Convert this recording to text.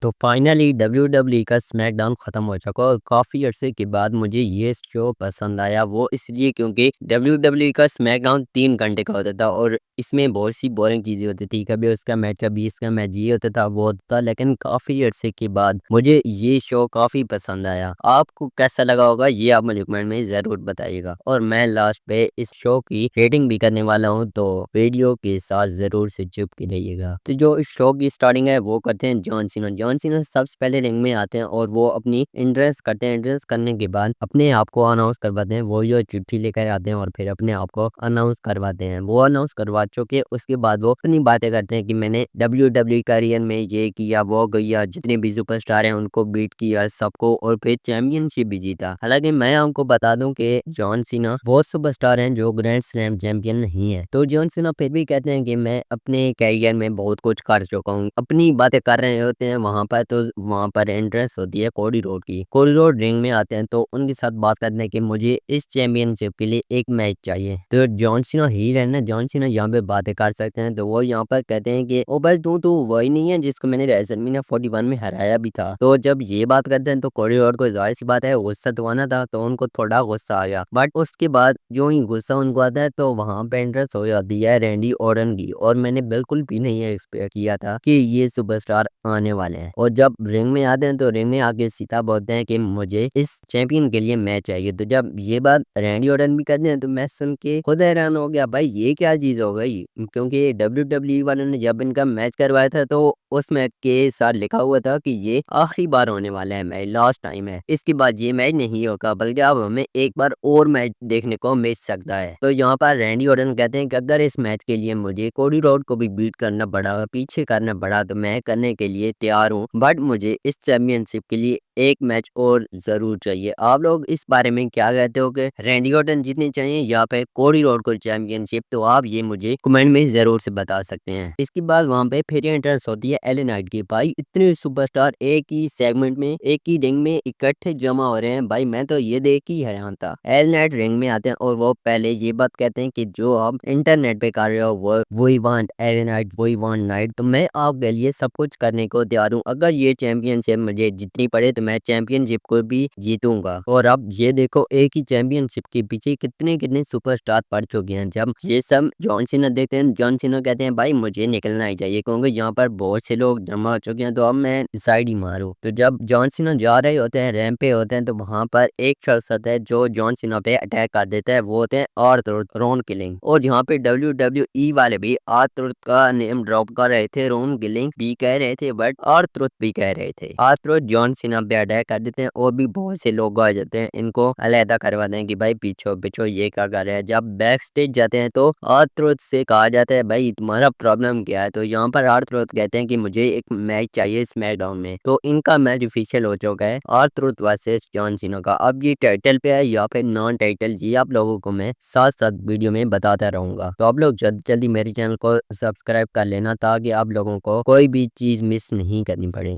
तो finally WWE का SmackDown खत्म हो चुका और काफ़ी अरसे के बाद मुझे ये शो पसंद आया वो इसलिए क्योंकि डब्ल्यूडब्ल्यूई का स्मैकडाउन 3 घंटे का होता था और इसमें बहुत सी बोरिंग चीज़ें होती थी। कभी उसका मैच, कभी इसका मैच, ये होता था वो होता था, लेकिन काफ़ी अरसे के बाद मुझे ये शो काफ़ी पसंद आया। आपको कैसा लगा होगा ये आप मुझे कमेंट में ज़रूर बताइएगा और मैं लास्ट पे इस शो की रेटिंग भी करने वाला हूँ, तो वीडियो के साथ ज़रूर से चिपके रहिएगा। तो जो इस शो की स्टार्टिंग है वो करते हैं जॉन सीना। जॉन सीना सबसे पहले रिंग में आते हैं और वो अपनी एंट्रेंस करते हैं। एंट्रेंस करने के बाद अपने आप को अनाउंस करवाते हैं। वो जो चिट्ठी लेकर आते हैं और फिर अपने आप को अनाउंस करवाते हैं। वो अनाउंस करवा चुके उसके बाद वो अपनी बातें करते हैं कि मैंने डब्ल्यूडब्ल्यूई करियर में ये किया वो किया, जितने भी सुपरस्टार हैं उनको बीट किया सबको और फिर चैंपियनशिप भी जीता। हालांकि मैं आपको बता दूं कि जॉन सीना वो सुपरस्टार हैं जो ग्रैंड स्लैम चैंपियन नहीं है। तो जॉन सीना फिर भी कहते हैं कि मैं अपने कैरियर में बहुत कुछ कर चुका हूँ। अपनी बातें कर रहे होते हैं वहां पर, तो वहां पर एंट्रेंस होती है कोडी रोड की। कोडी रोड रिंग में आते हैं तो उनके साथ बात करते हैं कि मुझे इस चैंपियनशिप के लिए एक मैच चाहिए। तो जॉन सीना ही रहना, जॉन सीना यहाँ पे बातें कर सकते हैं। तो वो यहाँ पर कहते हैं कि ओ बस तू वही नहीं है जिसको मैंने रेसलमेनिया 41 में हराया भी था। तो जब ये बात करते हैं तो कोडी रोड को जाहिर सी बात है गुस्सा तो आना था, तो उनको थोड़ा गुस्सा आ गया। बट उसके बाद जो ही गुस्सा उनको आता है तो वहां पे एंट्रेंस हो जाती है रैंडी ऑर्टन की और मैंने बिल्कुल भी नहीं एक्सपेक्ट किया था कि ये सुपरस्टार आने वाले हैं। और जब रिंग में आते हैं तो रिंग में आके सीधा बोलते हैं कि मुझे इस चैंपियन के लिए मैच चाहिए। तो जब ये बात रैंडी ऑर्टन भी करते हैं तो मैं सुन के खुद हैरान हो गया, भाई ये क्या चीज हो गई, क्योंकि डब्ल्यूडब्ल्यूई वालों ने जब इनका मैच करवाया था तो उस मैच के साथ लिखा हुआ था कि ये आखिरी बार होने वाला है, मैच लास्ट टाइम है, इसके बाद ये मैच नहीं होगा, बल्कि अब हमें एक बार और मैच देखने को मिल सकता है। तो यहाँ पर रैंडी ऑर्टन कहते हैं कि अगर इस मैच के लिए मुझे कोडी रोड को भी बीट करना पड़ा, पीछे करना पड़ा, तो मैं करने के लिए तैयार हूँ, बट मुझे इस चैंपियनशिप के लिए एक मैच और जरूर चाहिए। आप लोग इस बारे में क्या कहते हो कि रैंडी ऑर्टन जीतने चाहिए या फिर कोडी रोड को चैंपियनशिप? तो आप ये मुझे कमेंट में जरूर से बता सकते हैं। इसके बाद वहाँ पे फिर एंट्रेंस होती है एले नाइट की। भाई इतने सुपरस्टार एक ही सेगमेंट में, एक ही रिंग में इकट्ठे जमा हो रहे हैं, भाई मैं तो ये देख ही हैरान था। एल नाइट रिंग में आते हैं और वो पहले ये बात कहते हैं कि जो आप इंटरनेट पे कर रहे हो वो वही वांट एल नाइट, वही वांट नाइट, तो मैं आपके लिए सब कुछ करने को तैयार हूँ। अगर ये चैंपियनशिप मुझे जीतनी पड़े तो मैं चैंपियनशिप को भी जीतूंगा। और अब ये देखो एक ही चैंपियनशिप के पीछे कितने कितने सुपरस्टार पड़ चुके हैं। जब ये सब जॉन सीना देखते हैं, जॉन सीना कहते हैं भाई मुझे निकलना ही चाहिए क्योंकि यहाँ पर बहुत से लोग जमा हो चुके हैं, तो अब मैं साइड ही मारूं। तो जब जॉन सीना जा रहे होते हैं, रैंप पे होते हैं, तो वहां पर एक शख्स होता है जो जॉन सीना पे अटैक कर देता है, वो होते हैं आर्थर रोन किलिंग। और यहाँ पे डब्ल्यूडब्ल्यूई वाले भी आर्थर का नेम ड्रॉप कर रहे थे, रोन किलिंग भी कह रहे थे, बट आर्थर भी कह रहे थे। आर्थर जॉन सीना पे अटैक कर देते हैं और भी बहुत से लोग आ जाते हैं, इनको अलहदा करवाते हैं कि भाई पीछो पीछो ये क्या कर रहे हैं। जब बैक स्टेज जाते हैं तो आर्थर से कहा जाता है भाई तुम्हारा प्रॉब्लम क्या है। तो यहाँ पर आर्थर कहते हैं कि मुझे एक मैच चाहिए स्मैकडाउन में। तो इनका मैच ऑफिशियल हो चुका है, आर्थर वर्सेस जॉन सीना का। अब ये टाइटल पे है या फिर नॉन टाइटल, ये आप लोगों को मैं साथ साथ वीडियो में बताता रहूंगा। तो आप लोग जल्दी जल्दी मेरे चैनल को सब्सक्राइब कर लेना ताकि आप लोगों को कोई भी चीज मिस नहीं करनी पड़े।